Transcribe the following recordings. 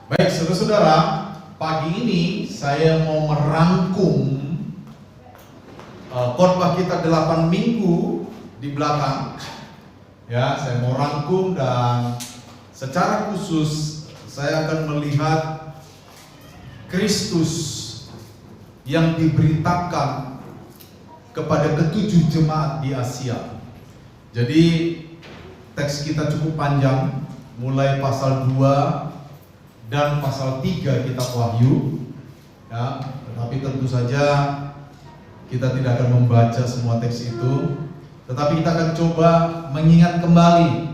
Baik, saudara-saudara, pagi ini saya mau merangkum khotbah kita 8 minggu di belakang. Ya, saya mau rangkum dan secara khusus saya akan melihat Kristus yang diberitakan kepada ketujuh jemaat di Asia. Jadi teks kita cukup panjang, mulai pasal 2 dan pasal 3 kitab Wahyu, ya, tetapi tentu saja kita tidak akan membaca semua teks itu, tetapi kita akan coba mengingat kembali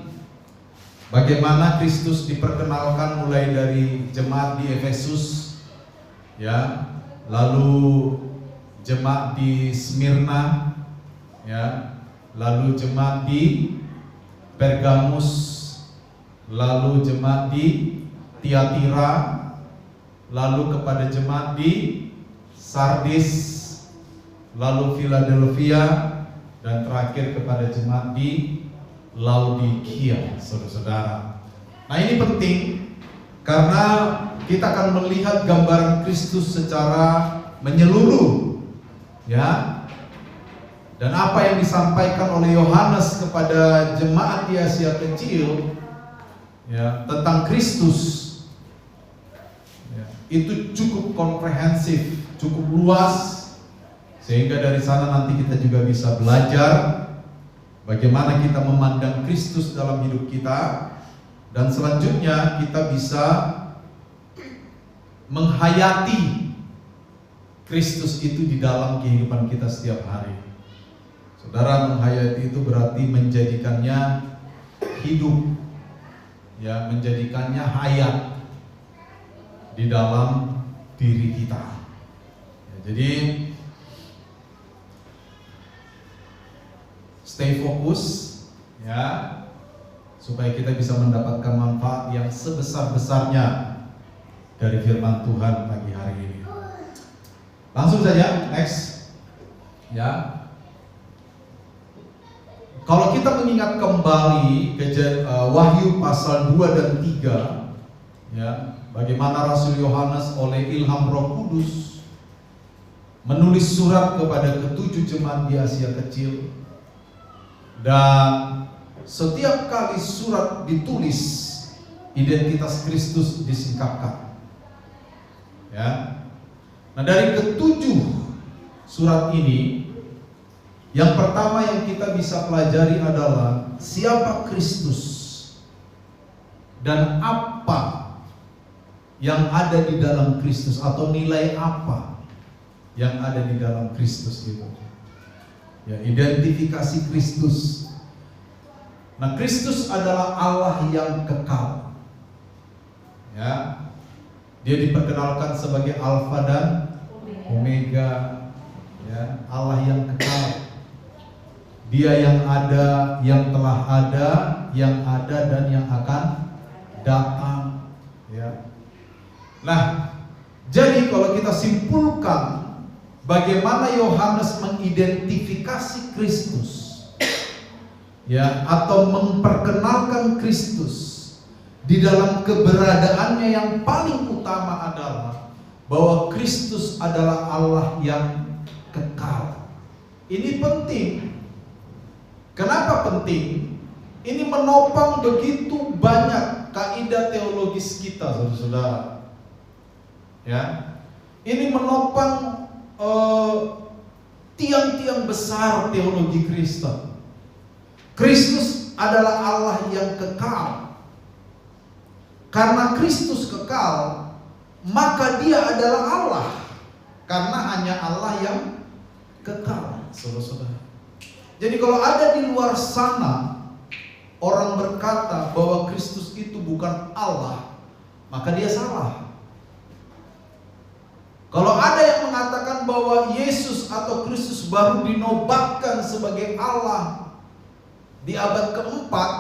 bagaimana Kristus diperkenalkan mulai dari jemaat di Efesus, ya, lalu jemaat di Smyrna, ya, lalu jemaat di Pergamus, lalu jemaat di Tiatira, lalu kepada jemaat di Sardis, lalu Philadelphia, dan terakhir kepada jemaat di Laodikia, saudara-saudara. Nah, ini penting karena kita akan melihat gambaran Kristus secara menyeluruh, ya. Dan apa yang disampaikan oleh Yohanes kepada jemaat di Asia Kecil, ya, tentang Kristus, itu cukup komprehensif, cukup luas, sehingga dari sana nanti kita juga bisa belajar bagaimana kita memandang Kristus dalam hidup kita, dan selanjutnya kita bisa menghayati Kristus itu di dalam kehidupan kita setiap hari. Saudara, menghayati itu berarti menjadikannya hidup, ya, menjadikannya hayat di dalam diri kita, ya. Jadi stay fokus, ya, supaya kita bisa mendapatkan manfaat yang sebesar-besarnya dari firman Tuhan pagi hari ini. Langsung saja, next, ya. Kalau kita mengingat kembali Wahyu pasal 2 dan 3, ya, bagaimana Rasul Yohanes oleh ilham Roh Kudus menulis surat kepada ketujuh jemaat di Asia Kecil, dan setiap kali surat ditulis identitas Kristus disingkapkan, ya. Nah, dari ketujuh surat ini, yang pertama yang kita bisa pelajari adalah siapa Kristus dan apa yang ada di dalam Kristus, atau nilai apa yang ada di dalam Kristus itu. Ya, identifikasi Kristus. Nah, Kristus adalah Allah yang kekal. Ya. Dia diperkenalkan sebagai Alfa dan Omega, ya, Allah yang kekal. Dia yang ada, yang telah ada, yang ada dan yang akan datang, ya. Nah, jadi kalau kita simpulkan bagaimana Yohanes mengidentifikasi Kristus, ya, atau memperkenalkan Kristus di dalam keberadaannya yang paling utama adalah bahwa Kristus adalah Allah yang kekal. Ini penting. Kenapa penting? Ini menopang begitu banyak kaidah teologis kita, saudara-saudara. Ya, ini menopang tiang-tiang besar teologi Kristen. Kristus adalah Allah yang kekal. Karena Kristus kekal, maka Dia adalah Allah. Karena hanya Allah yang kekal, saudara-saudara. Jadi kalau ada di luar sana orang berkata bahwa Kristus itu bukan Allah, maka dia salah. Kalau ada yang mengatakan bahwa Yesus atau Kristus baru dinobatkan sebagai Allah di abad keempat,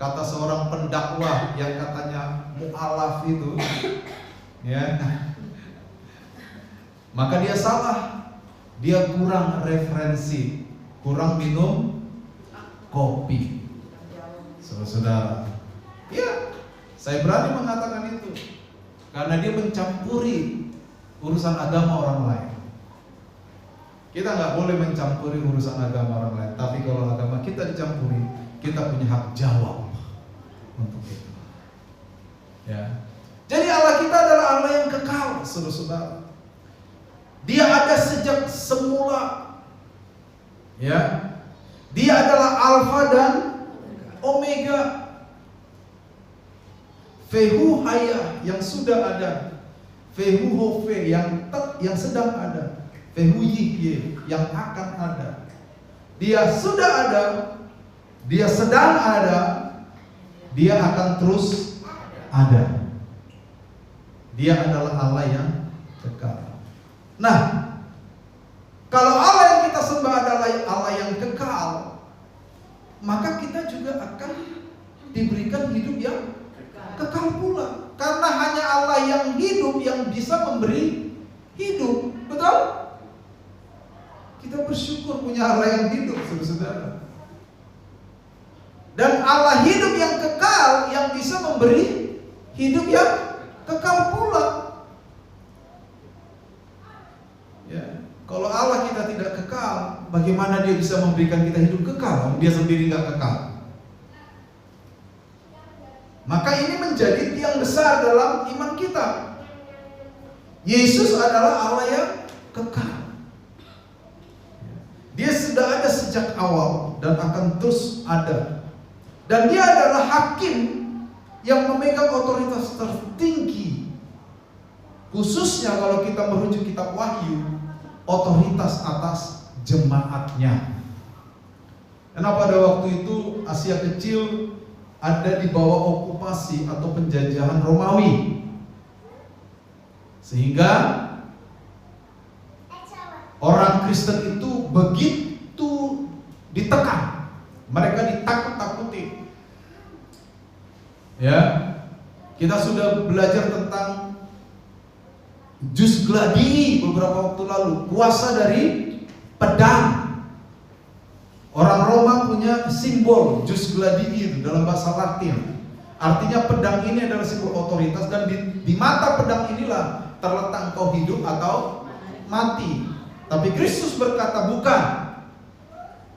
kata seorang pendakwah yang katanya mu'alaf itu, ya, maka dia salah. Dia kurang referensi, kurang minum kopi, saudara. Ya, saya berani mengatakan itu. karena dia mencampuri urusan agama orang lain. Kita nggak boleh mencampuri urusan agama orang lain, tapi kalau agama kita dicampuri, kita punya hak jawab untuk itu. Ya. Jadi Allah kita adalah Allah yang kekal, saudara-saudara. Dia ada sejak semula. Ya. Dia adalah Alfa dan Omega. Vehu haya yang sudah ada, Vehu hove yang sedang ada, Vehu yihye yang akan ada. Dia sudah ada, dia sedang ada, dia akan terus ada. Dia adalah Allah yang kekal. Nah, kalau Allah yang kita sembah adalah Allah yang kekal, maka kita juga akan diberikan hidup yang kekal pula. Karena hanya Allah yang hidup yang bisa memberi hidup. Betul? Kita bersyukur punya Allah yang hidup, saudara-saudara. Dan Allah hidup yang kekal yang bisa memberi hidup yang kekal pula. Ya, kalau Allah kita tidak kekal, bagaimana dia bisa memberikan kita hidup kekal? Dia sendiri nggak kekal. Maka ini menjadi tiang besar dalam iman kita. Yesus adalah Allah yang kekal. Dia sudah ada sejak awal dan akan terus ada. Dan dia adalah hakim yang memegang otoritas tertinggi. Khususnya kalau kita merujuk kitab Wahyu, otoritas atas jemaatnya. Karena pada waktu itu Asia Kecil ada di bawah okupasi atau penjajahan Romawi, sehingga orang Kristen itu begitu ditekan, mereka ditakut-takuti. Ya, kita sudah belajar tentang jus gladi beberapa waktu lalu, kuasa dari pedang. Orang Roma punya simbol jus gladi itu dalam bahasa Latin. Artinya pedang ini adalah simbol otoritas, dan di mata pedang inilah terletak engkau hidup atau mati. Tapi Kristus berkata, bukan.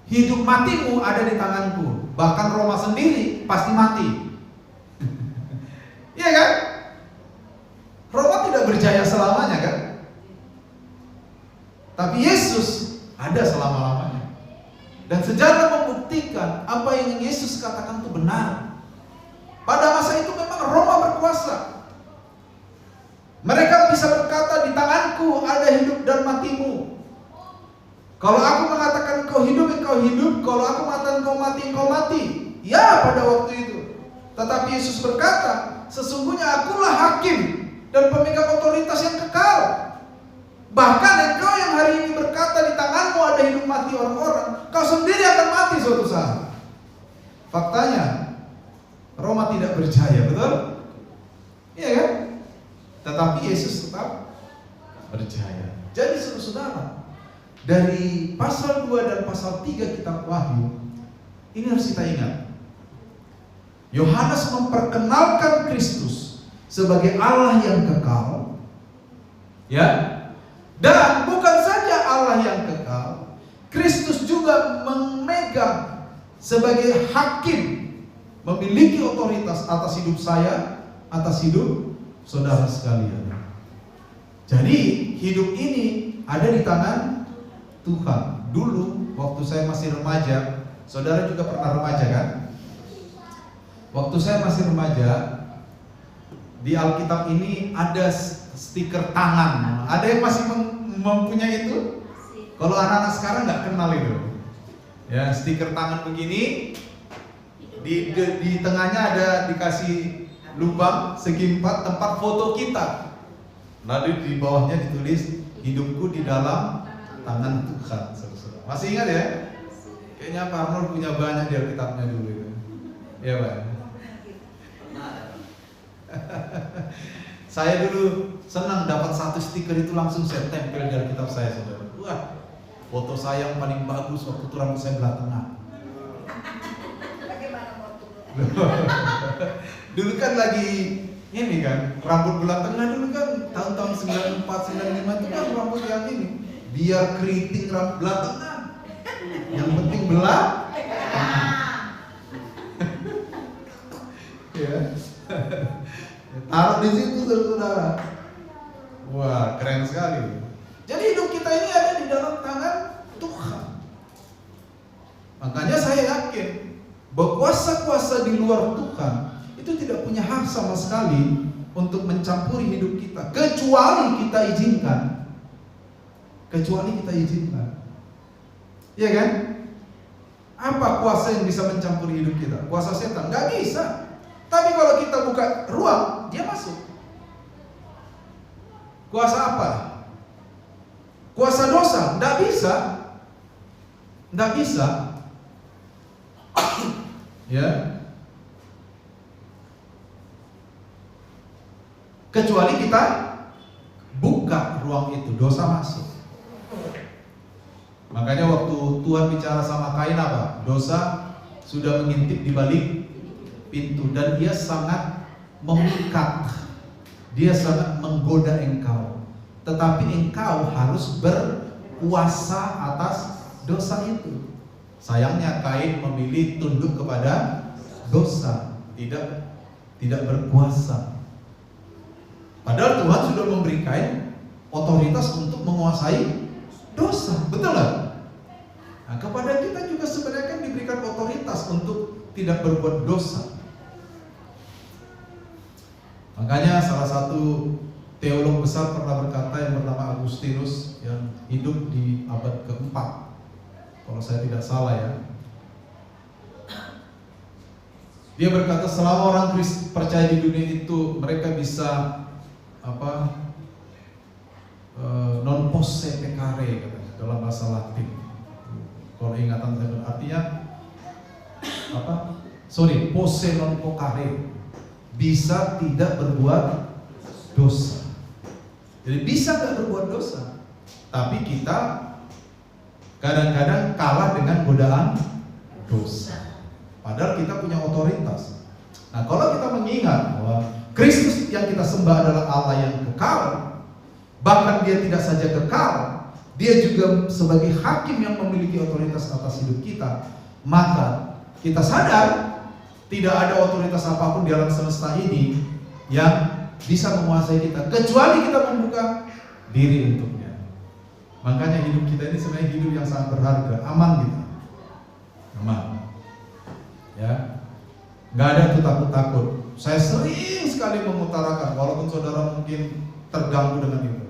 Hidup matimu ada di tanganku. Bahkan Roma sendiri pasti mati. Iya kan? Roma tidak berjaya selamanya kan? Tapi Yesus ada selama-lamanya. Dan sejarah membuktikan apa yang Yesus katakan itu benar. Pada masa itu memang Roma berkuasa. Mereka bisa berkata, di tanganku ada hidup dan matimu. Kalau aku mengatakan engkau hidup, engkau hidup. Kalau aku mengatakan engkau mati, engkau mati. Ya, pada waktu itu. Tetapi Yesus berkata, sesungguhnya akulah hakim dan pemegang otoritas yang kekal. Bahkan engkau yang hari ini berkata di tanganmu ada hidup mati orang-orang, kau sendiri akan mati suatu saat. Faktanya Roma tidak berjaya, betul? Iya kan? Tetapi Yesus tetap berjaya. Jadi saudara, dari pasal 2 dan pasal 3 kitab Wahyu, ini harus kita ingat. Yohanes memperkenalkan Kristus sebagai Allah yang kekal. Ya. Dan bukan saja Allah yang kekal, Kristus juga memegang sebagai hakim, memiliki otoritas atas hidup saya, atas hidup saudara sekalian. Jadi hidup ini ada di tangan Tuhan. Dulu waktu saya masih remaja, saudara juga pernah remaja kan? Waktu saya masih remaja, di Alkitab ini ada stiker tangan. Ada yang masih mempunyai itu? Kalau anak-anak sekarang nggak kenal itu. Ya, stiker tangan begini. Di tengahnya ada dikasih lubang segi 4 tempat foto kita. Lalu di bawahnya ditulis, hidupku di dalam tangan Tuhan. Masih ingat ya? Kayaknya Pak Arnold punya banyak di Alkitabnya dulu itu. Iya Pak. Saya dulu senang dapat satu stiker itu langsung saya tempel di Alkitab saya, saudara. Wah, foto saya yang paling bagus waktu itu rambut saya belah tengah. Dulu kan lagi Ini kan, rambut belah tengah dulu kan, tahun-tahun 94, 95 itu kan rambut yang ini. Biar keriting rambut belah tengah. Yang penting belah tengah. Ya. Taruh di situ saudara. Wah, keren sekali. Jadi hidup kita ini ada di dalam tangan Tuhan. Makanya saya yakin bahwa kuasa-kuasa di luar Tuhan itu tidak punya hak sama sekali untuk mencampuri hidup kita, kecuali kita izinkan. Kecuali kita izinkan. Iya kan? Apa kuasa yang bisa mencampuri hidup kita? Kuasa setan? Gak bisa. Tapi kalau kita buka ruang, dia masuk. Kuasa apa? Kuasa dosa? Gak bisa. Gak bisa. Ya. Kecuali kita buka ruang itu, dosa masuk. Makanya waktu Tuhan bicara sama Kain apa? Dosa sudah mengintip di balik pintu dan dia sangat memikat. Dia sangat menggoda engkau. Tetapi engkau harus berkuasa atas dosa itu. Sayangnya Kain memilih tunduk kepada dosa, tidak berkuasa. Padahal Tuhan sudah memberi Kain otoritas untuk menguasai dosa, betul nggak? Nah, kepada kita juga sebenarnya kan diberikan otoritas untuk tidak berbuat dosa. Makanya salah satu teolog besar pernah berkata yang bernama Agustinus yang hidup di abad keempat, kalau saya tidak salah ya. Dia berkata selama orang Kristen percaya di dunia itu mereka bisa non posse peccare dalam bahasa Latin. Kalau ingatan saya artinya posse non peccare, bisa tidak berbuat dosa. Jadi bisa nggak berbuat dosa, tapi kita kadang-kadang kalah dengan godaan dosa. Padahal kita punya otoritas. Nah, kalau kita mengingat bahwa Kristus yang kita sembah adalah Allah yang kekal, bahkan dia tidak saja kekal, dia juga sebagai hakim yang memiliki otoritas atas hidup kita, maka kita sadar tidak ada otoritas apapun di alam semesta ini yang bisa menguasai kita, kecuali kita membuka diri untuknya. Makanya hidup kita ini sebenarnya hidup yang sangat berharga, aman kita, aman, ya, nggak ada tuh takut-takut. Saya sering sekali mengutarakan, walaupun saudara mungkin terganggu dengan itu.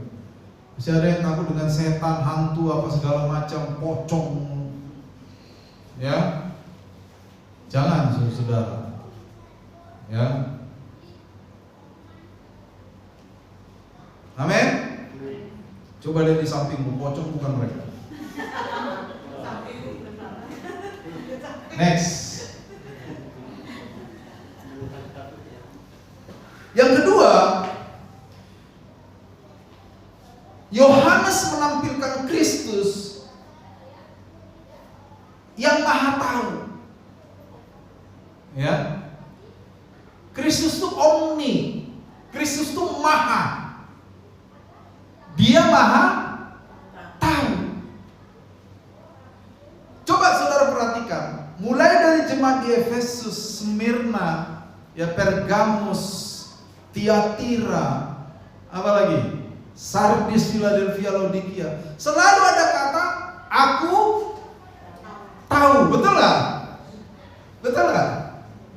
Masih ada yang takut dengan setan, hantu, apa segala macam, pocong, ya. Jangan saudara, ya. Amin. Coba lihat di sampingmu, pocong bukan mereka. Next. Yang kedua, Yohanes menampilkan Kristus yang maha tahu. Ya. Kristus itu omni. Kristus itu maha. Dia maha tahu. Coba saudara perhatikan, mulai dari jemaat di Efesus, Smyrna, ya, Pergamus, Tiatira, apa lagi? Sardis, Philadelphia, Laodikia. Selalu ada kata aku tahu, betul nggak? Betul nggak?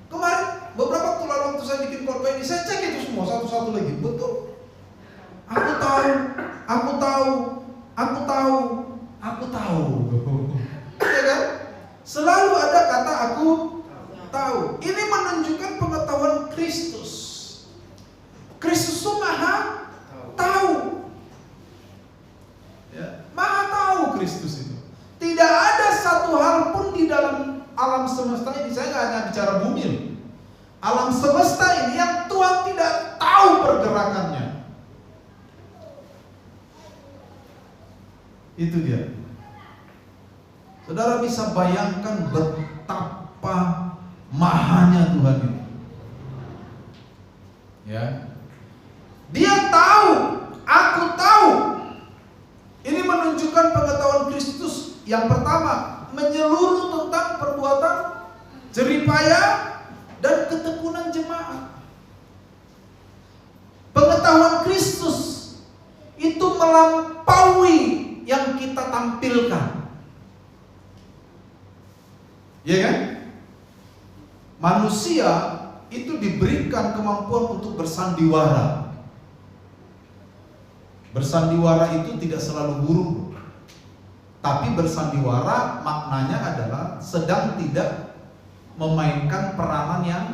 Kemarin beberapa waktu lalu waktu saya bikin khotbah ini, saya cek itu semua satu-satu lagi, betul. Aku tahu, aku tahu, aku tahu, aku tahu. Ya kan? Selalu ada kata aku tahu. Ini menunjukkan pengetahuan Kristus. Kristus itu maha tahu. Ya, maha tahu Kristus itu. Tidak ada satu hal pun di dalam alam semesta ini, saya nggak hanya bicara bumi, alam semesta ini yang Tuhan tidak tahu pergerakannya. Itu dia. Saudara bisa bayangkan betapa mahanya Tuhan itu. Ya. Dia tahu, aku tahu. Ini menunjukkan pengetahuan Kristus. Yang pertama, menyeluruh tentang perbuatan jeripaya dan ketekunan jemaat. Pengetahuan Kristus itu melampaui yang kita tampilkan. Ya kan? Manusia itu diberikan kemampuan untuk bersandiwara. Bersandiwara itu tidak selalu buruk, tapi bersandiwara maknanya adalah sedang tidak memainkan peranan yang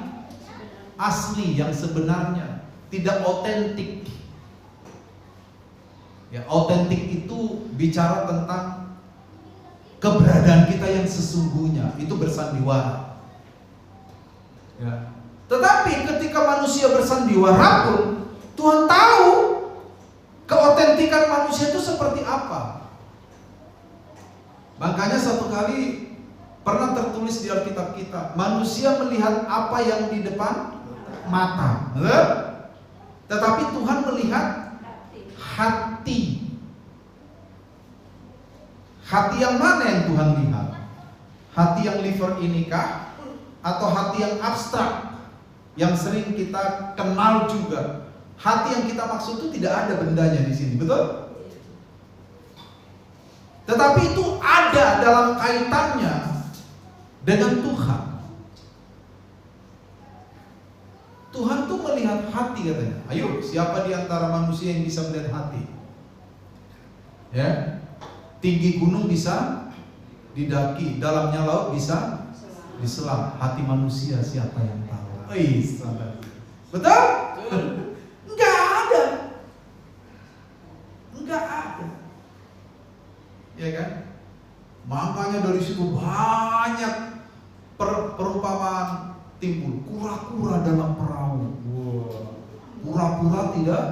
asli, yang sebenarnya, tidak otentik. Ya, otentik itu bicara tentang keberadaan kita yang sesungguhnya, itu bersandiwara. Ya. Tetapi ketika manusia bersandiwara pun, Tuhan tahu keotentikan manusia itu seperti apa. Makanya satu kali pernah tertulis di Alkitab kita, manusia melihat apa yang di depan mata, tetapi Tuhan melihat hati. Hati yang mana yang Tuhan lihat? Hati yang liver inikah? Atau hati yang abstrak, yang sering kita kenal juga? Hati yang kita maksud itu tidak ada bendanya di sini, betul? Tetapi itu ada dalam kaitannya dengan Tuhan. Tuhan tuh melihat hati katanya. Ayo, siapa di antara manusia yang bisa melihat hati? Ya, tinggi gunung bisa didaki, dalamnya laut bisa diselam. Hati manusia siapa yang tahu? Betul? Enggak ada. Enggak ada. Ya kan? Makanya dari situ banyak perumpamaan timbul. Kura-kura dalam perahu. Kura-kura tidak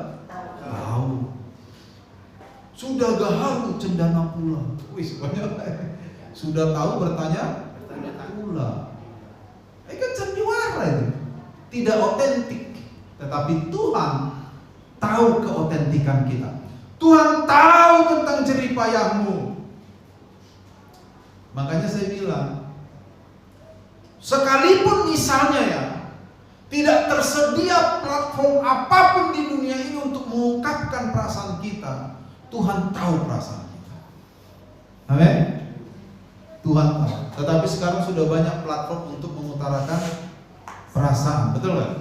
tahu. Sudah gaharu cendana pula. Sudah tahu bertanya pula. Ini kan sandiwara itu. Tidak otentik. Tetapi Tuhan tahu keotentikan kita. Tuhan tahu tentang jeripayahmu. Makanya saya bilang, sekalipun misalnya ya, tidak tersedia platform apapun di dunia ini untuk mengungkapkan perasaan kita, Tuhan tahu perasaan kita. Amin. Tuhan tahu. Tetapi sekarang sudah banyak platform untuk mengutarakan perasaan, betul kan?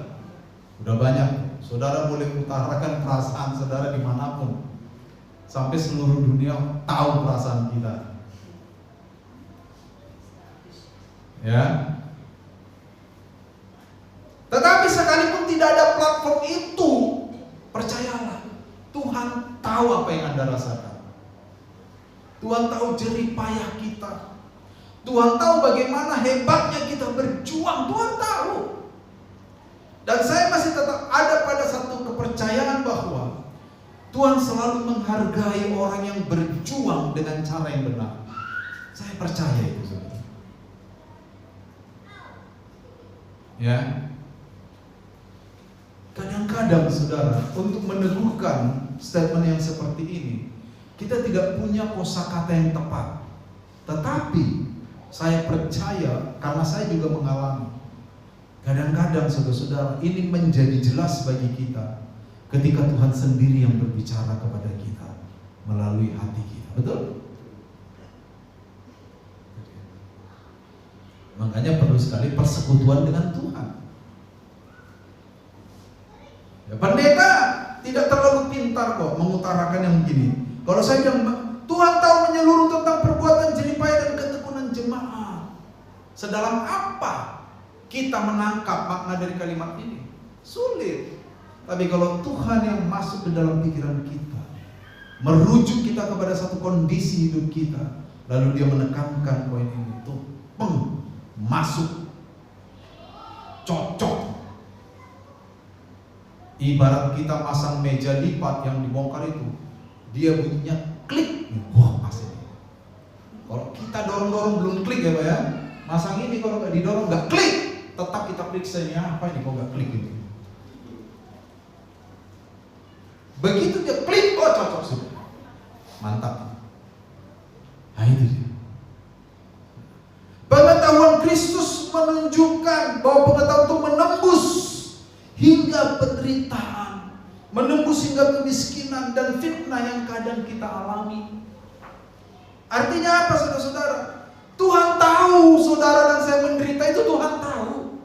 Sudah banyak. Saudara boleh utarakan perasaan saudara dimanapun, sampai seluruh dunia tahu perasaan kita. Ya. Tetapi sekalipun tidak ada platform itu, percayalah, Tuhan tahu apa yang Anda rasakan. Tuhan tahu jerih payah kita. Tuhan tahu bagaimana hebatnya kita berjuang. Tuhan tahu. Dan saya masih tetap ada pada satu kepercayaan bahwa Tuhan selalu menghargai orang yang berjuang dengan cara yang benar. Saya percaya itu, saudara. Ya. Kadang-kadang saudara, untuk meneguhkan statement yang seperti ini, kita tidak punya kosakata yang tepat. Tetapi saya percaya, karena saya juga mengalami, kadang-kadang saudara-saudara, ini menjadi jelas bagi kita ketika Tuhan sendiri yang berbicara kepada kita melalui hati kita. Betul? Makanya perlu sekali persekutuan dengan Tuhan. Ya, pendeta tidak terlalu pintar kok mengutarakan yang begini. Kalau saya bilang, Tuhan tahu menyeluruh tentang perbuatan jeripaya dan ketekunan jemaat. Sedalam apa kita menangkap makna dari kalimat ini? Sulit. Tapi kalau Tuhan yang masuk ke dalam pikiran kita, merujuk kita kepada satu kondisi hidup kita, lalu dia menekankan poin ini, tuh, masuk, cocok. Ibarat kita masang meja lipat yang dibongkar itu, dia bunyinya klik, wah pas ini. Kalau kita dorong-dorong belum klik ya Pak ya, masang ini kalau nggak didorong nggak klik, tetap kita klik saja, apa ini kok nggak klik gitu. Begitu dia klik, oh cocok sudah. Mantap. Nah itu dia. Pengetahuan Kristus menunjukkan bahwa pengetahuan itu menembus hingga penderitaan, menembus hingga kemiskinan dan fitnah yang kadang kita alami. Artinya apa saudara-saudara? Tuhan tahu saudara dan saya menderita, itu Tuhan tahu.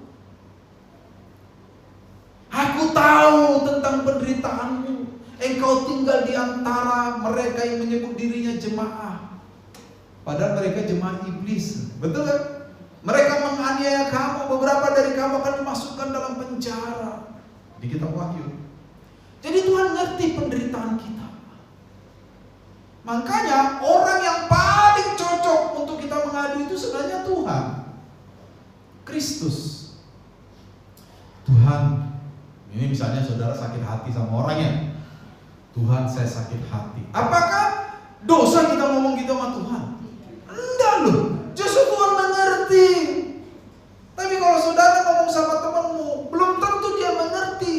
Aku tahu tentang penderitaanmu. Engkau tinggal di antara mereka yang menyebut dirinya jemaah, padahal mereka jemaah iblis. Betul kan? Mereka menganiaya kamu, beberapa dari kamu akan dimasukkan dalam penjara. Di kitab Wahyu. Jadi Tuhan ngerti penderitaan kita. Makanya orang yang paling cocok untuk kita mengadu itu sebenarnya Tuhan Kristus. Tuhan, ini misalnya saudara sakit hati sama orangnya. Tuhan, saya sakit hati. Apakah dosa kita ngomong gitu sama Tuhan? Enggak loh. Justru Tuhan mengerti. Tapi kalau saudara ngomong sama temanmu, belum tentu dia mengerti.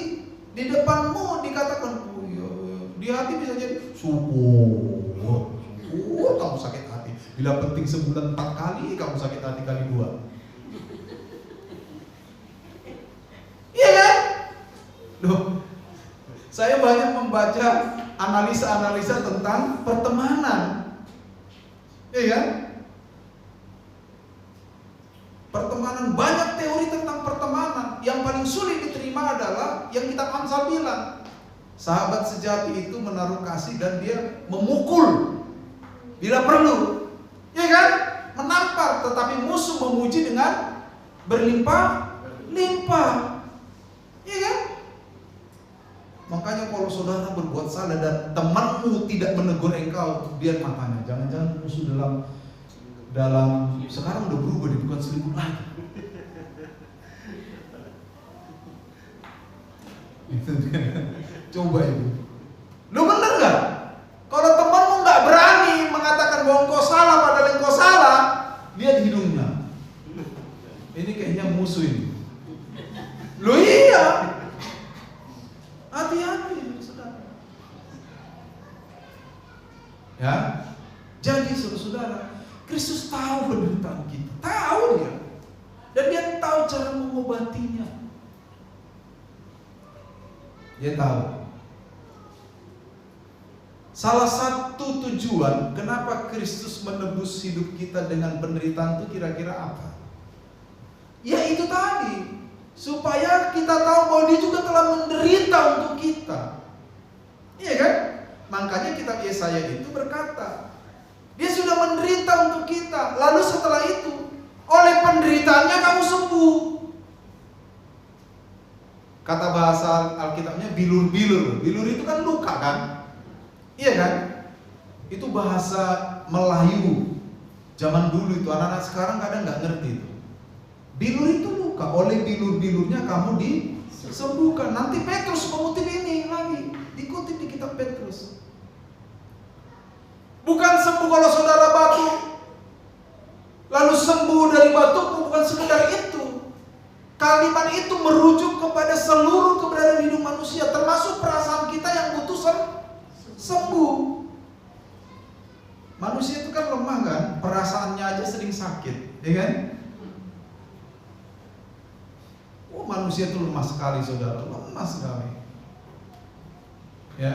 Di depanmu dikatakan, oh iya, di hati bisa jadi syukur, kamu sakit hati. Bila penting sebulan 4 kali, kamu sakit hati kali 2. Iya kan? Loh, saya banyak membaca analisa-analisa tentang pertemanan. Iya kan? Pertemanan, banyak teori tentang pertemanan. Yang paling sulit diterima adalah yang kitab Amsal bilang, sahabat sejati itu menaruh kasih dan dia memukul bila perlu. Iya kan? Menampar, tetapi musuh memuji dengan berlimpah-limpah. Iya kan? Makanya kalau saudara berbuat salah dan temanmu tidak menegur engkau, biar matanya. Jangan-jangan musuh dalam sekarang udah berubah, dia bukan selingkuh lagi. Coba itu. Lu bener gak? Kalau temanmu gak berani mengatakan bahwa engkau salah padahal engkau salah, lihat hidungnya. Ini kayaknya musuh ini. Lu iya. Hati-hati, saudara. Ya, jadi saudara, Kristus tahu penderitaan kita, tahu dia, dan dia tahu cara mengobatinya. Dia tahu. Salah satu tujuan kenapa Kristus menebus hidup kita dengan penderitaan itu kira-kira apa? Ya itu tadi, supaya kita tahu bahwa dia juga telah menderita untuk kita. Iya kan? Makanya kitab Yesaya itu berkata, dia sudah menderita untuk kita. Lalu setelah itu, oleh penderitaannya kamu sembuh. Kata bahasa Alkitabnya bilur-bilur. Bilur itu kan luka kan? Iya kan? Itu bahasa Melayu zaman dulu itu. Anak-anak sekarang kadang nggak ngerti itu. Bilur itu luka. Oleh bilur-bilurnya kamu disembuhkan. Nanti Petrus mengutip ini lagi. Dikutip di kitab Petrus. Bukan sembuh kalau saudara batuk, lalu sembuh dari batuk, bukan sekedar itu. Kalimat itu merujuk kepada seluruh keberadaan hidup manusia, termasuk perasaan kita yang butuh sembuh. Manusia itu kan lemah kan, perasaannya aja sering sakit, ya kan? Oh, manusia itu lemah sekali saudara, lemah sekali. Ya.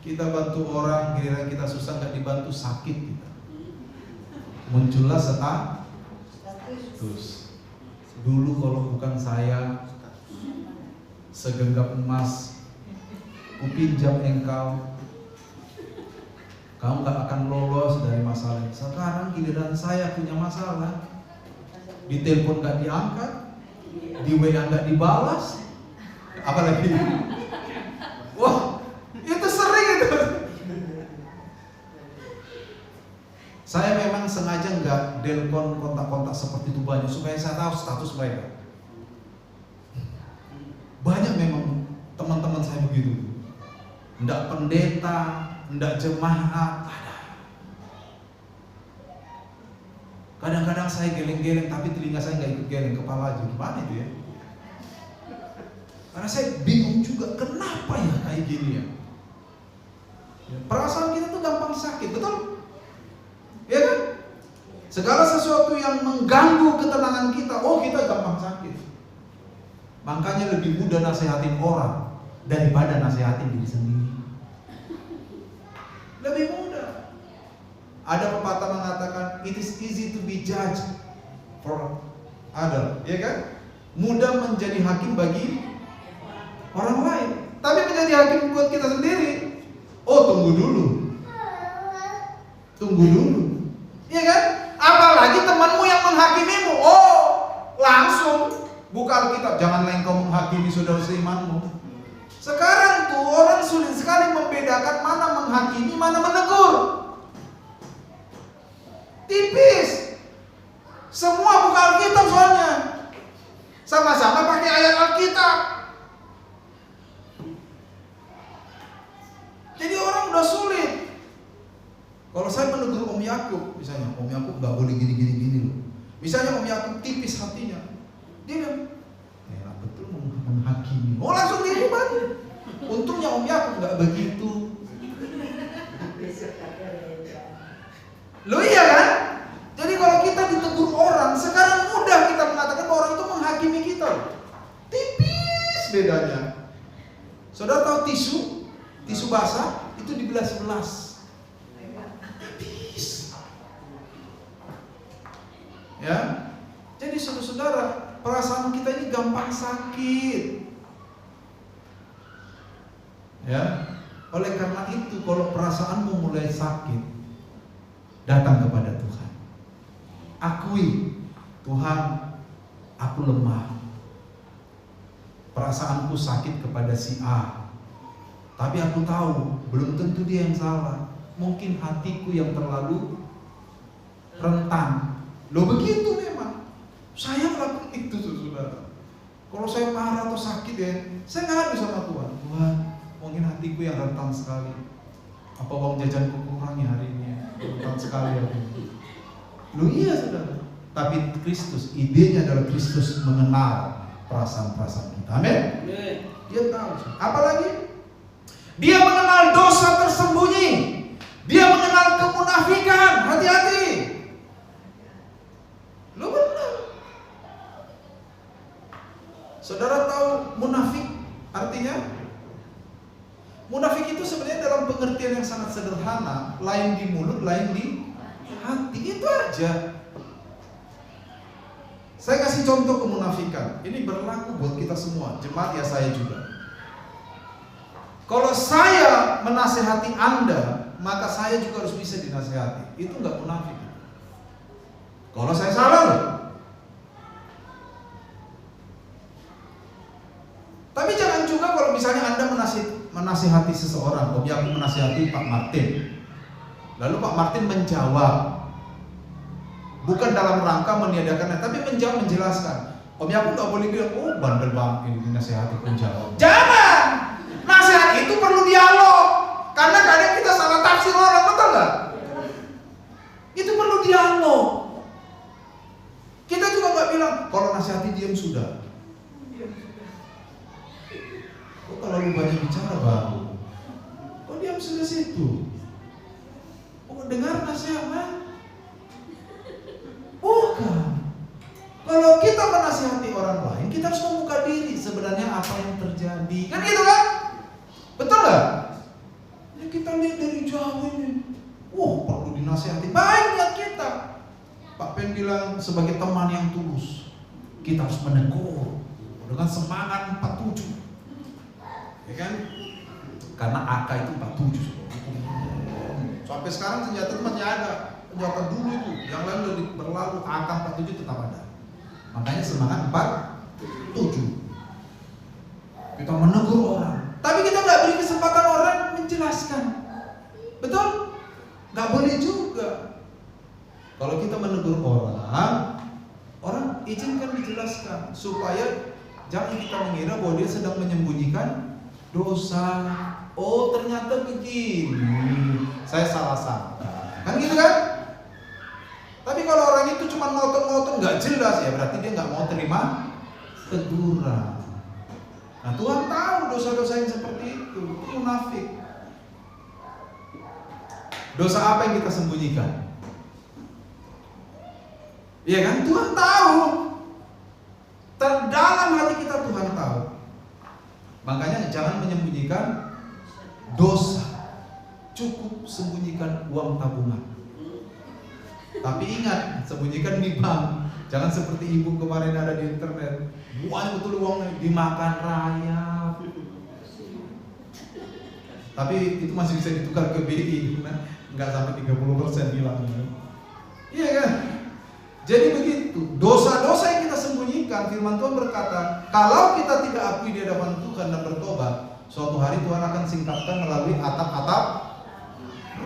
Kita bantu orang, giliran kita susah nggak dibantu, sakit kita. Muncullah status. Dulu kalau bukan saya, segenggam emas kupinjam engkau, kamu nggak akan lolos dari masalah. Sekarang giliran saya punya masalah, ditelepon nggak diangkat, di WA nggak dibalas, apalagi. Wah, itu sering itu. Saya memang sengaja nggak telepon kontak-kontak seperti itu banyak supaya saya tahu status mereka. Banyak memang teman-teman saya begitu. Nggak pendeta, nggak jemaat, ada. Kadang-kadang saya geleng-geleng tapi telinga saya nggak ikut geleng, kepala aja. Gimana itu ya? Karena saya bingung juga kenapa ya kayak gini ya. Perasaan kita tuh gampang sakit, betul? Ya kan? Segala sesuatu yang mengganggu ketenangan kita, kita gampang sakit. Makanya lebih mudah nasihatin orang daripada nasihatin diri sendiri. Lebih mudah. Ada pepatah mengatakan, it is easy to be judged for other, ya kan? Mudah menjadi hakim bagi orang lain, tapi menjadi hakim buat kita sendiri, tunggu dulu, ya kan? Apalagi temanmu yang menghakimimu, langsung buka Alkitab, janganlah engkau menghakimi saudara seimanmu. Sekarang tuh orang sulit sekali membedakan mana menghakimi, mana menegur. Tipis. Semua buka Alkitab soalnya. Sama-sama pakai ayat Alkitab. Jadi orang udah sulit. Kalau saya menegur Om Yakub, misalnya Om Yakub nggak boleh gini loh. Misalnya Om Yakub tipis hatinya, dia bilang, betul menghakimi. Langsung dihukum. Untungnya Om Yakub nggak begitu. Lo iya kan? Jadi kalau kita ditegur orang, sekarang mudah kita mengatakan bahwa orang itu menghakimi kita. Tipis bedanya. Saudara tahu tisu basah itu dibelah 11. Tipis. Ya. Jadi saudara, perasaan kita ini gampang sakit. Ya. Oleh karena itu, kalau perasaanmu mulai sakit, datang kepada Tuhan. Akui, Tuhan, aku lemah. Perasaanku sakit kepada si A. Tapi aku tahu, belum tentu dia yang salah. Mungkin hatiku yang terlalu rentan. Loh begitu memang. Saya melakukan itu, saudara. Kalau saya marah atau sakit saya ngadu sama Tuhan. Tuhan, mungkin hatiku yang rentan sekali. Apa uang jajanku kurang ya hari ini? Rentan sekali aku. Loh iya, saudara. Tapi Kristus, idenya adalah Kristus mengenal perasaan-perasaan kita. Amin. Dia tahu. Apalagi? Dia mengenal dosa tersembunyi. Dia mengenal kemunafikan. Hati-hati. Lo benar. Saudara tahu munafik artinya? Munafik itu sebenarnya dalam pengertian yang sangat sederhana, lain di mulut, lain di hati. Itu aja. Saya kasih contoh kemunafikan. Ini berlaku buat kita semua, jemaat ya, saya juga. Kalau saya menasehati Anda, maka saya juga harus bisa dinasehati. Itu enggak munafik. Kalau saya salah loh. Tapi jangan juga kalau misalnya Anda menasihati seseorang. Om Yakub menasihati Pak Martin. Lalu Pak Martin menjawab. Bukan dalam rangka meniadakan, tapi menjawab, menjelaskan. Om Yakub nggak boleh bilang, bandel banget ini nasihati menjawab. Jangan. Nasihat itu perlu dialog. Karena kadang kita salah tafsir orang, betul nggak? Itu perlu dialog. Kita juga nggak bilang, kalau nasihati diam sudah. Kalau lu banyak bicara baru, kok diam sudah situ? Dengar nasihat, bukan. Kalau kita menasihati orang lain, kita harus membuka diri sebenarnya apa yang terjadi. Kan gitu kan? Betul nggak? Ya kita lihat dari jauh ini. Perlu dinasihati. Baik niat kita. Pak Pen bilang sebagai teman yang tulus, kita harus menegur dengan semangat 47. Ya kan? Karena AK itu 47. Sampai sekarang senjata itu masih ada. Senjata dulu itu, yang lain udah berlalu, AK 47 tetap ada. Makanya semangat 47. Kita menegur orang, tapi kita nggak beri kesempatan orang menjelaskan. Betul? Nggak boleh juga. Kalau kita menegur orang izinkan dijelaskan supaya jangan kita mengira bahwa dia sedang menyembunyikan dosa. Ternyata begini, saya salah sangka. Kan gitu kan? Tapi kalau orang itu cuma ngotot-ngotot nggak jelas, ya berarti dia nggak mau terima teguran. Nah Tuhan tahu dosa-dosa yang seperti itu munafik. Dosa apa yang kita sembunyikan? Iya kan? Tuhan tahu. Terdalam hati kita Tuhan tahu. Makanya jangan menyembunyikan dosa. Cukup sembunyikan uang tabungan. Tapi ingat, sembunyikan di bank. Jangan seperti ibu kemarin ada di internet. Buang betul uangnya dimakan rayap. Tapi itu masih bisa ditukar ke BI, nggak sampai 30% hilang. Iya kan? Jadi begitu. Dosa-dosa yang kita sembunyikan, firman Tuhan berkata, kalau kita tidak akui di hadapan Tuhan dan bertobat, suatu hari Tuhan akan singkapkan melalui atap-atap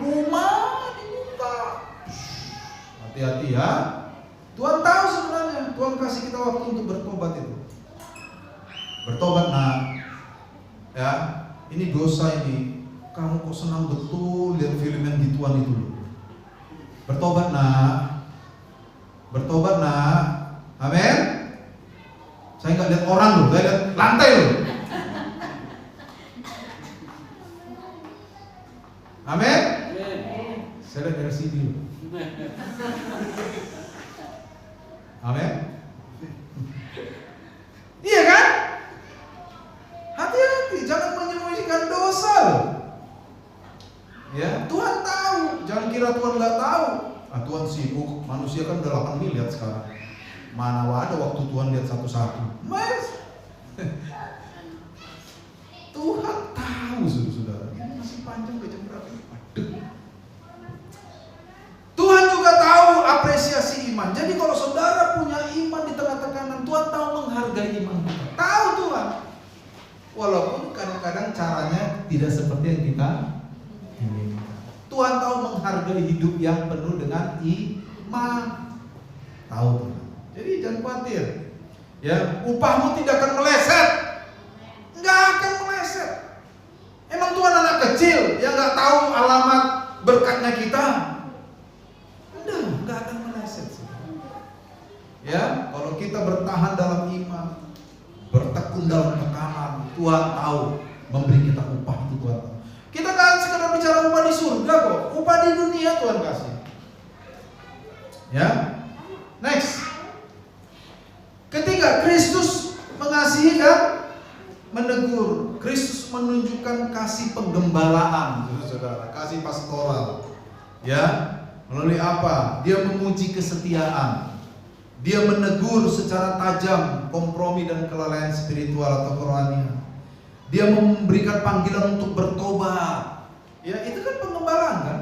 rumah dibuka. Hati-hati ya. Tuhan tahu sebenarnya. Tuhan kasih kita waktu untuk bertobat itu. Bertobat nak. Ya, ini dosa ini. Kamu kok senang betul lihat film yang gituan itu. Bertobat nak. Bertobat nak. Amin. Saya nggak lihat orang loh, saya lihat lantai loh. Amin. Saya lihat LCD loh. Amin. Iya kan? Hati-hati, jangan menyembunyikan dosa loh. Ya, Tuhan tahu. Jangan kira Tuhan nggak tahu. Ah, Tuhan sibuk. Manusia kan udah 8 miliar sekarang. Mana ada waktu Tuhan lihat satu-satu. Mas, Tuhan tahu saudara. Ini masih panjang ke jam berapa? Aduh. Tuhan juga tahu apresiasi iman. Jadi kalau saudara punya iman di tengah tekanan, Tuhan tahu menghargai iman kita. Tahu Tuhan. Walaupun kadang-kadang caranya tidak seperti yang kita inginkan. Tuhan tahu menghargai hidup yang penuh dengan iman. Tahu Tuhan. Jadi jangan khawatir. Ya, upahmu tidak akan meleset. Enggak akan meleset. Emang Tuhan anak kecil yang nggak tahu alamat berkatnya kita? Enggak akan meleset. Ya, kalau kita bertahan dalam iman, bertekun dalam tekanan, Tuhan tahu memberi kita upah itu Tuhan tahu. Kita nggak sekedar bicara upah di surga kok, upah di dunia Tuhan kasih. Ya, next. Ketiga, Kristus mengasihi dan menegur. Kristus menunjukkan kasih penggembalaan, saudara, kasih pastoral. Ya, melalui apa? Dia memuji kesetiaan. Dia menegur secara tajam kompromi dan kelalaian spiritual atau kerohanian. Dia memberikan panggilan untuk bertobat. Ya, itu kan penggembalaan kan?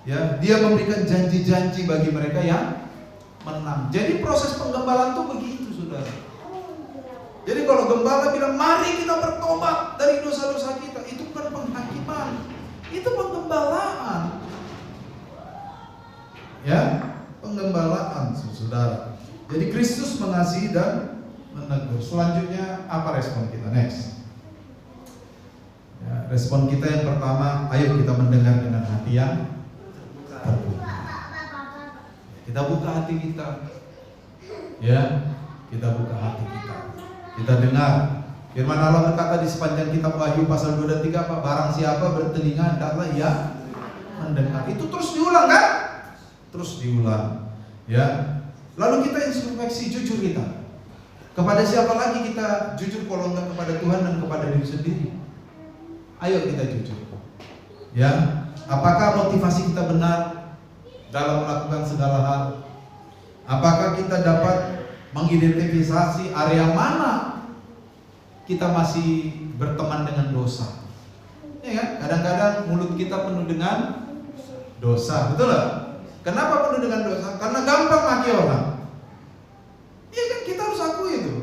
Ya, dia memberikan janji-janji bagi mereka yang menang. Jadi proses penggembalaan itu begitu, saudara. Jadi kalau gembala bilang mari kita bertobat dari dosa-dosa kita, itu bukan penghakiman, itu penggembalaan. Ya, penggembalaan, saudara. Jadi Kristus mengasihi dan menegur. Selanjutnya apa respon kita? Next. Ya, respon kita yang pertama, ayo kita mendengar dengan hati yang terbuka. Kita buka hati kita. Ya, kita buka hati kita. Kita dengar. Firman Allah berkata di sepanjang kitab Wahyu pasal 2 dan 3 apa? Barang siapa bertelinga hendaklah ia mendengar. Itu terus diulang kan? Terus diulang. Ya. Lalu kita introspeksi jujur kita. Kepada siapa lagi kita jujur kalau enggak kepada Tuhan dan kepada diri sendiri? Ayo kita jujur. Ya. Apakah motivasi kita benar dalam melakukan segala hal? Apakah kita dapat mengidentifikasi area mana kita masih berteman dengan dosa? Ya kan? Kadang-kadang mulut kita penuh dengan dosa, betul lah? Kenapa penuh dengan dosa? Karena gampang maki orang. Iya kan, kita harus akui itu.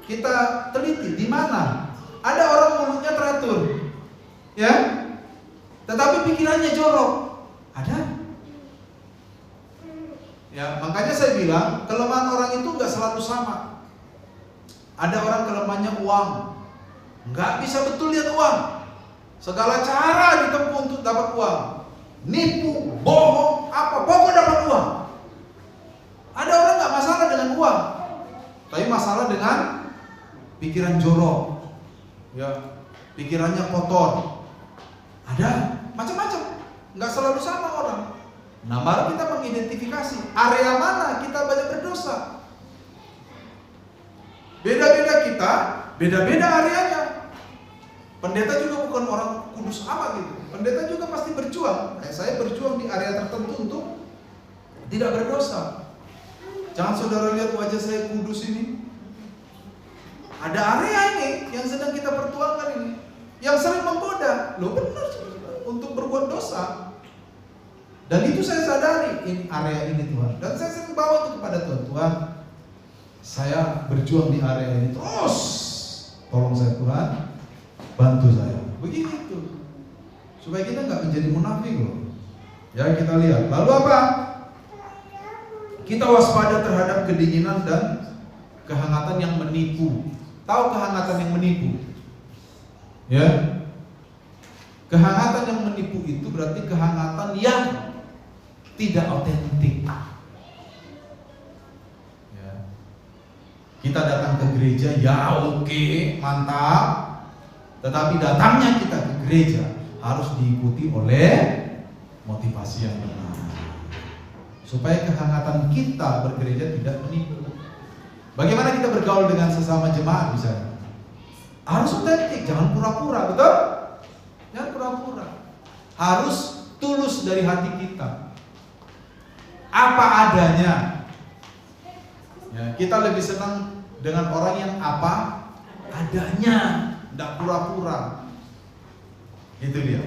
Kita teliti di mana ada orang mulutnya teratur, ya, tetapi pikirannya jorok. Ada. Ya, makanya saya bilang kelemahan orang itu nggak selalu sama. Ada orang kelemahannya uang, nggak bisa betul lihat uang. Segala cara ditempuh untuk dapat uang, nipu, bohong, apa, pokoknya dapat uang. Ada orang nggak masalah dengan uang, tapi masalah dengan pikiran jorok, ya, pikirannya kotor. Ada macam-macam. nggak selalu sama orang. Nah, baru kita mengidentifikasi area mana kita banyak berdosa. Beda-beda kita, beda-beda areanya. Pendeta juga bukan orang kudus amat gitu. Pendeta juga pasti berjuang. Kayak saya berjuang di area tertentu untuk tidak berdosa. Jangan saudara lihat wajah saya kudus ini. Ada area ini yang sedang kita pertuangkan ini, yang sering menggoda. Loh benar untuk berbuat dosa. Dan itu saya sadari, ini area ini Tuhan. Dan saya sering bawa itu kepada Tuhan. Tuhan, saya berjuang di area ini terus. Tolong saya Tuhan, bantu saya. Begitu. Supaya kita nggak menjadi munafik loh. Ya kita lihat. Lalu apa? Kita waspada terhadap kedinginan dan kehangatan yang menipu. Tahu kehangatan yang menipu? Ya. Kehangatan yang menipu itu berarti kehangatan yang tidak otentik. Ya. Kita datang ke gereja, ya oke, mantap. Tetapi datangnya kita ke gereja harus diikuti oleh motivasi yang benar. Supaya kehangatan kita bergereja tidak menipu. Bagaimana kita bergaul dengan sesama jemaat misalnya? Harus otentik, jangan pura-pura, betul? Jangan pura-pura. Harus tulus dari hati kita. Apa adanya. Ya, kita lebih senang dengan orang yang apa adanya, tidak pura-pura. Itu dia.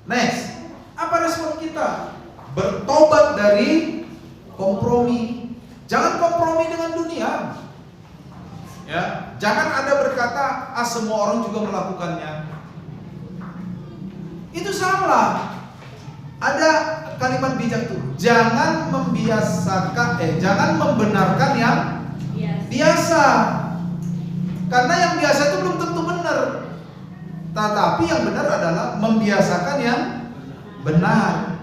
Next, apa respon kita? Bertobat dari kompromi. Jangan kompromi dengan dunia. Ya, jangan ada berkata, semua orang juga melakukannya. Itu salah. Ada kalimat bijak tuh. Jangan membenarkan yang biasa. Karena yang biasa itu belum tentu benar. Tetapi yang benar adalah membiasakan yang benar.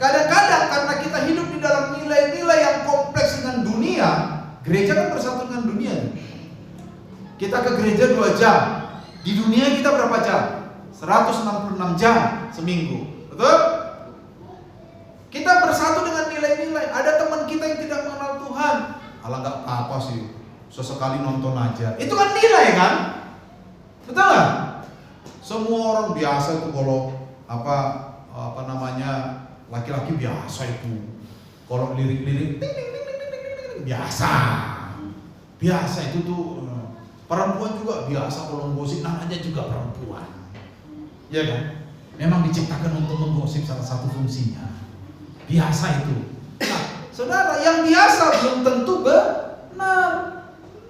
Kadang-kadang karena kita hidup di dalam nilai-nilai yang kompleks dengan dunia, gereja kan bersatu dengan dunia. Kita ke gereja 2 jam. Di dunia kita berapa jam? 166 jam seminggu. Betul? Kita bersatu dengan nilai-nilai. Ada teman kita yang tidak mengenal Tuhan. Alah nggak apa sih, sesekali nonton aja. Itu kan nilai kan? Betul nggak? Semua orang biasa itu kalau apa namanya laki-laki biasa itu. Kalau lirik-lirik biasa. Biasa itu tuh. Perempuan juga biasa kalau menggosip, namanya juga perempuan. Ya kan? Memang diciptakan untuk menggosip, salah satu fungsinya. Biasa itu. Nah, saudara, yang biasa belum tentu benar.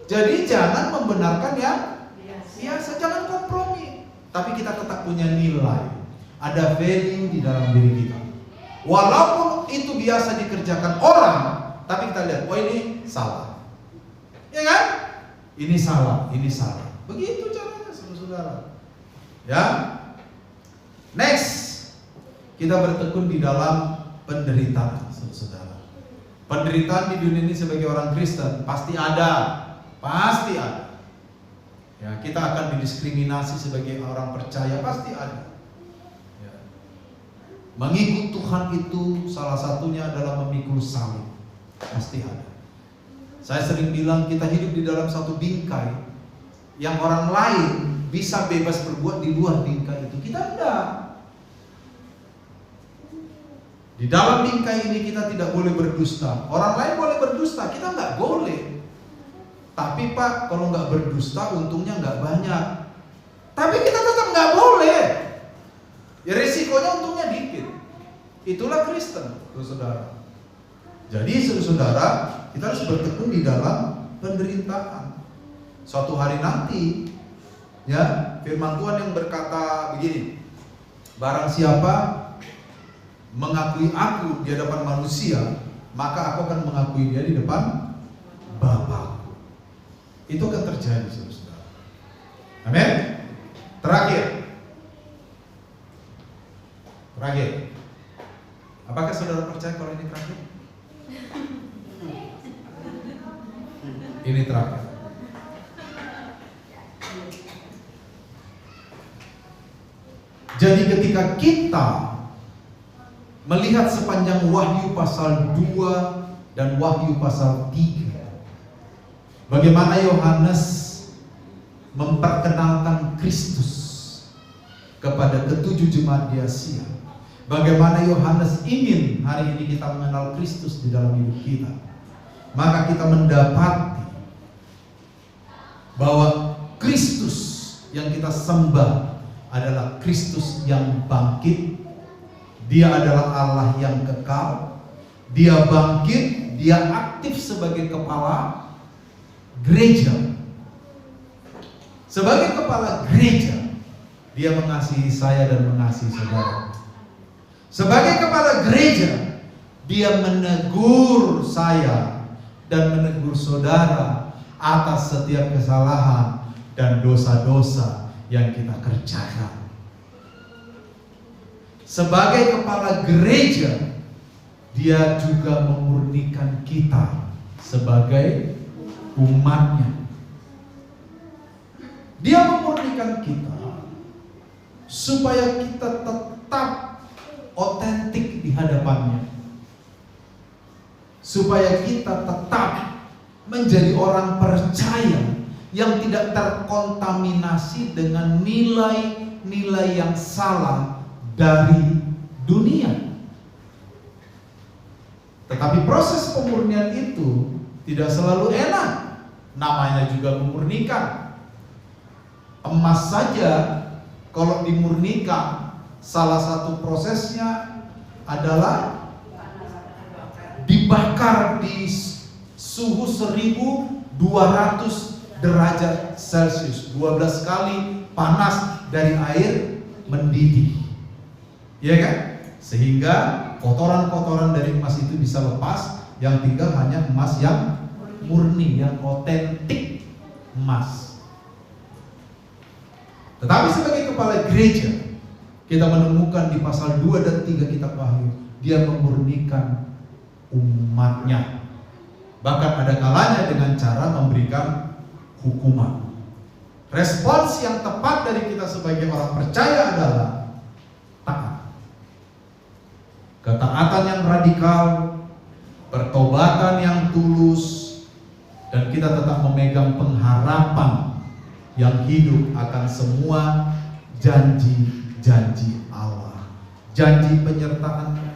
Jadi jangan membenarkan yang biasa, jangan kompromi. Tapi kita tetap punya nilai. Ada value di dalam diri kita. Walaupun itu biasa dikerjakan orang, tapi kita lihat, wah ini salah. Ya kan? Ini salah, ini salah. Begitu caranya, saudara. Ya. Next, kita bertekun di dalam penderitaan, saudara. Penderitaan di dunia ini sebagai orang Kristen pasti ada, pasti ada. Ya, kita akan didiskriminasi sebagai orang percaya, pasti ada. Ya. Mengikut Tuhan itu salah satunya adalah memikul salib, pasti ada. Saya sering bilang kita hidup di dalam satu bingkai yang orang lain bisa bebas berbuat di luar bingkai itu. Kita enggak. Di dalam bingkai ini kita tidak boleh berdusta. Orang lain boleh berdusta, kita enggak boleh. Tapi Pak, kalau enggak berdusta untungnya enggak banyak. Tapi kita tetap enggak boleh. Ya resikonya untungnya dikit. Itulah Kristen, saudara. Jadi saudara, kita harus bertekun di dalam penderitaan. Suatu hari nanti, ya, firman Tuhan yang berkata begini, barang siapa mengakui aku di hadapan manusia, maka aku akan mengakui dia di depan Bapa. Itu akan terjadi, saudara. Amin. Terakhir. Apakah saudara percaya kalau ini terakhir? Ini terakhir. Jadi ketika kita melihat sepanjang Wahyu pasal 2 dan Wahyu pasal 3, bagaimana Yohanes memperkenalkan Kristus kepada ketujuh jemaat di Asia. Bagaimana Yohanes ingin hari ini kita mengenal Kristus di dalam hidup kita. Maka kita mendapati bahwa Kristus yang kita sembah adalah Kristus yang bangkit. Dia adalah Allah yang kekal. Dia bangkit, dia aktif sebagai kepala gereja. Sebagai kepala gereja, dia mengasihi saya dan mengasihi saudara. Sebagai kepala gereja, dia menegur saya dan menegur saudara atas setiap kesalahan dan dosa-dosa yang kita kerjakan. Sebagai kepala gereja, dia juga memurnikan kita sebagai umatnya. Dia memurnikan kita supaya kita tetap otentik di hadapannya, supaya kita tetap menjadi orang percaya yang tidak terkontaminasi dengan nilai-nilai yang salah dari dunia. Tetapi proses pemurnian itu tidak selalu enak. Namanya juga memurnikan. Emas saja kalau dimurnikan, salah satu prosesnya adalah dibakar di suhu 1200 derajat Celcius, 12 kali panas dari air mendidih. Ya kan? Sehingga kotoran-kotoran dari emas itu bisa lepas, yang tinggal hanya emas yang murni, yang otentik emas. Tetapi sebagai kepala gereja, kita menemukan di pasal 2 dan 3 kitab Wahyu, dia memurnikan umatnya. Bahkan ada kalanya dengan cara memberikan hukuman. Respons yang tepat dari kita sebagai orang percaya adalah taat. Ketaatan yang radikal, pertobatan yang tulus, dan kita tetap memegang pengharapan yang hidup akan semua janji-janji Allah. Janji penyertaannya,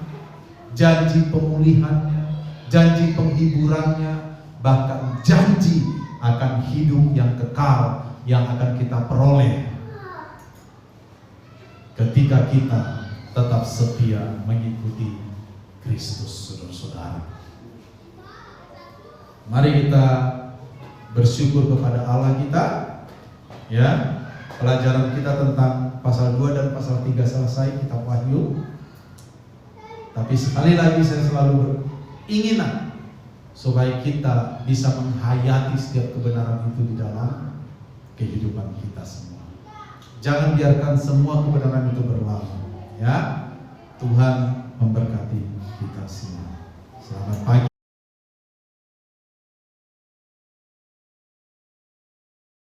janji pemulihannya, janji penghiburannya, bahkan janji akan hidup yang kekal yang akan kita peroleh ketika kita tetap setia mengikuti Kristus, saudara-saudara. Mari kita bersyukur kepada Allah kita. Ya, pelajaran kita tentang pasal 2 dan pasal 3 selesai, kitab Wahyu. Tapi sekali lagi saya selalu beringinan supaya kita bisa menghayati setiap kebenaran itu di dalam kehidupan kita semua. Jangan biarkan semua kebenaran itu berlalu. Ya, Tuhan